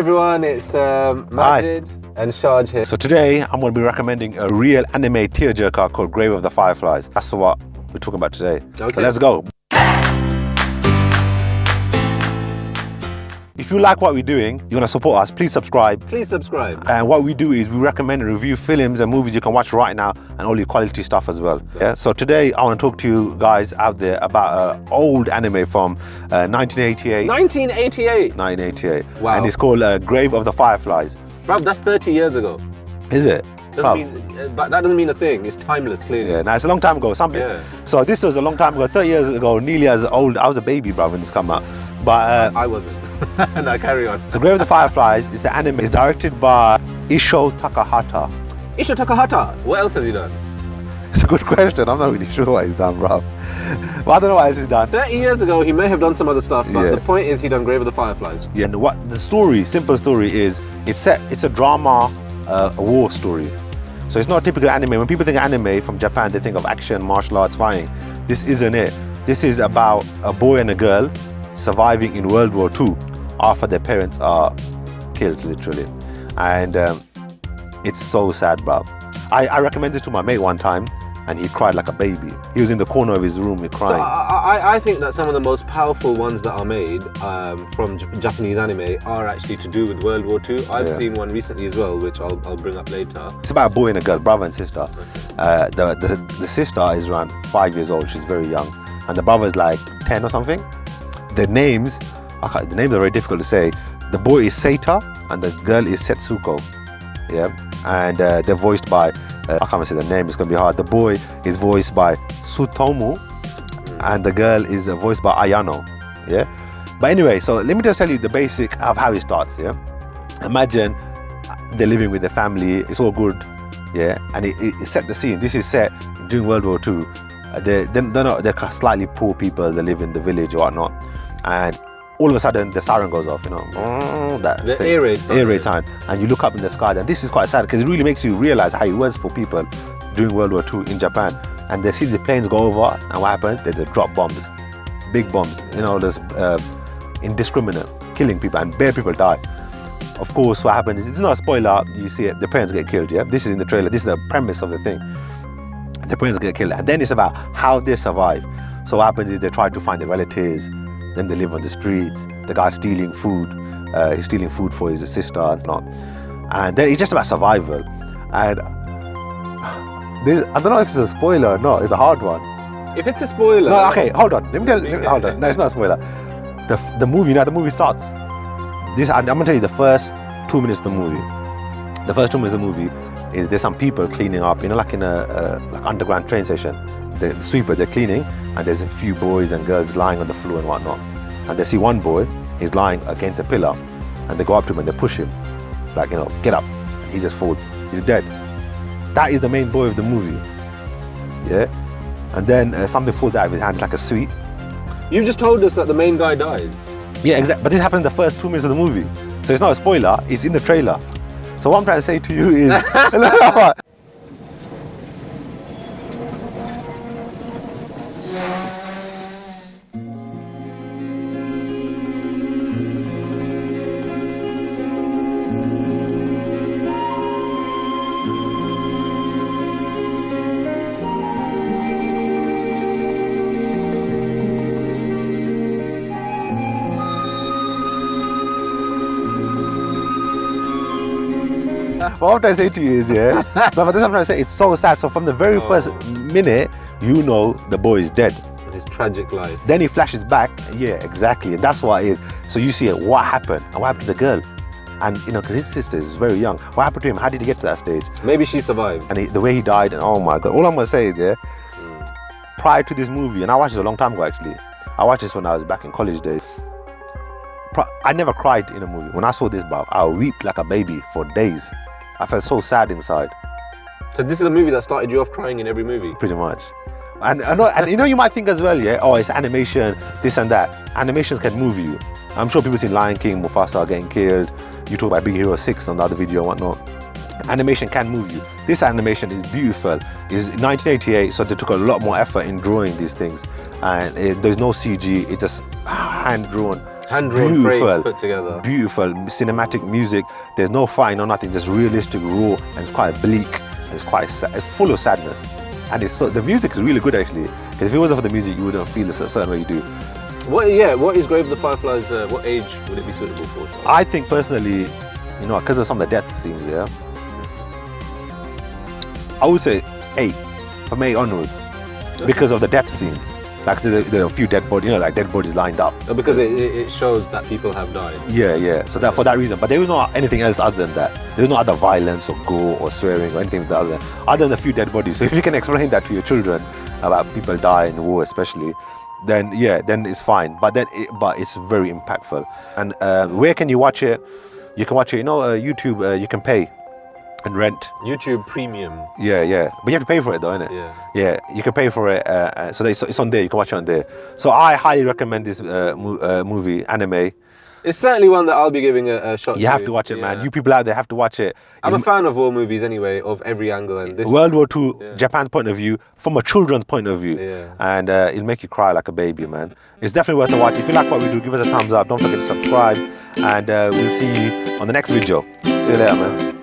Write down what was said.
everyone, it's Majid and Shahj here. So today I'm going to be recommending a real anime tearjerker called Grave of the Fireflies. That's what we're talking about today. Okay. So let's go. If you like what we're doing, you want to support us, please subscribe. Please subscribe. And what we do is we recommend and review films and movies you can watch right now and all your quality stuff as well. Yeah. So today I want to talk to you guys out there about an old anime from 1988. 1988? 1988. Wow. And it's called Grave of the Fireflies. Bruv, that's 30 years ago. Is it? But that doesn't mean a thing. It's timeless, clearly. Yeah, now it's a long time ago. So this was a long time ago, 30 years ago, nearly as old. I was a baby, bro, when this came out. But I wasn't. No, carry on. So Grave of the Fireflies is the anime. It's directed by Isho Takahata. Isho Takahata. What else has he done? It's a good question. I'm not really sure what he's done, bro. Well, I don't know what else he's done. 30 years ago, he may have done some other stuff, but the point is he done Grave of the Fireflies. Yeah, and what the story, simple story is, it's a drama, a war story. So it's not a typical anime. When people think of anime from Japan, they think of action, martial arts, fighting. This isn't it. This is about a boy and a girl surviving in World War II after their parents are killed, literally. And it's so sad, bro. I recommended it to my mate one time and he cried like a baby. He was in the corner of his room crying. So I think that some of the most powerful ones that are made from Japanese anime are actually to do with World War II. I've seen one recently as well, which I'll bring up later. It's about a boy and a girl, brother and sister. The sister is around 5 years old, she's very young. And the brother's like 10 or something. The names are very difficult to say. The boy is Seita and the girl is Setsuko. Yeah, and they're voiced by, I can't even say the name, it's gonna be hard. The boy is voiced by Tsutomu and the girl is voiced by Ayano. Yeah, but anyway, so let me just tell you the basic of how it starts. Yeah, imagine they're living with their family, it's all good. Yeah, and it set the scene. This is set during World War II. They're slightly poor people, they live in the village or whatnot, and all of a sudden the siren goes off, you know, the air raid sign, and you look up in the sky, and this is quite sad because it really makes you realize how it was for people during World War II in Japan. And they see the planes go over, and what happens? They drop bombs, big bombs, you know, there's indiscriminate killing people, and bare people die. Of course, what happens is, it's not a spoiler, you see it, the parents get killed. Yeah, this is in the trailer, this is the premise of the thing. The parents get killed, and then it's about how they survive. So what happens is they try to find their relatives, then they live on the streets. The guy's stealing food, he's stealing food for his sister and so on. And then it's just about survival. And I don't know if it's a spoiler or not, it's a hard one. If it's a spoiler... No, okay, hold on, let me tell you, hold on. No, it's not a spoiler. The movie starts. I'm gonna tell you the first 2 minutes of the movie. The first 2 minutes of the movie is there's some people cleaning up, you know, like in a like underground train station. The sweeper, they're cleaning, and there's a few boys and girls lying on the floor and whatnot. And they see one boy, he's lying against a pillar, and they go up to him and they push him, like, you know, get up. He just falls, he's dead. That is the main boy of the movie. Yeah, and then something falls out of his hand, like a sweet. You've just told us that the main guy dies. Yeah, exactly. But this happened in the first 2 minutes of the movie, so it's not a spoiler. It's in the trailer. So what I'm trying to say to you is, what I'm trying to say to you is, yeah, but this I'm trying to say, it's so sad. So from the very first minute, you know the boy is dead. His tragic life. Then he flashes back, yeah, exactly, and that's what it is. So you see it, what happened, and what happened to the girl? And, you know, because his sister is very young. What happened to him? How did he get to that stage? Maybe she survived. And the way he died, and oh my God. All I'm going to say is, yeah, prior to this movie, and I watched this a long time ago, actually. I watched this when I was back in college days. I never cried in a movie. When I saw this, bro, I would weep like a baby for days. I felt so sad inside. So this is a movie that started you off crying in every movie? Pretty much. And you know, you might think as well, yeah, oh, it's animation, this and that. Animations can move you. I'm sure people seen Lion King, Mufasa getting killed. You talk about Big Hero 6 on the other video and whatnot. Animation can move you. This animation is beautiful. It's 1988, so they took a lot more effort in drawing these things. And there's no CG, it's just hand-drawn. Hand-drawn frames put together. Beautiful cinematic music. There's no fighting or nothing, just realistic, raw, and it's quite bleak, and it's quite it's full of sadness. And the music is really good actually. Because if it wasn't for the music, you wouldn't feel a certain way you do. What is Grave of the Fireflies? What age would it be suitable for? I think personally, you know, because of some of the death scenes, yeah, I would say 8, from 8 onwards, because of the death scenes. Like there are a few dead bodies, you know, like dead bodies lined up. Because it shows that people have died. Yeah. So that for that reason, but there was not anything else other than that. There was no other violence or gore or swearing or anything other than a few dead bodies. So if you can explain that to your children about people dying in war, especially, then it's fine. But it's very impactful. And where can you watch it? You can watch it, you know, YouTube. You can pay and rent. YouTube Premium. Yeah. But you have to pay for it though, innit? Yeah, you can pay for it. So it's on there, you can watch it on there. So I highly recommend this movie, anime. It's certainly one that I'll be giving a shot to. You have to watch it, man. You people out there have to watch it. I'm a fan of war movies anyway, of every angle. And this World War II, Japan's point of view, from a children's point of view. And it'll make you cry like a baby, man. It's definitely worth a watch. If you like what we do, give us a thumbs up. Don't forget to subscribe. And we'll see you on the next video. See you later, man.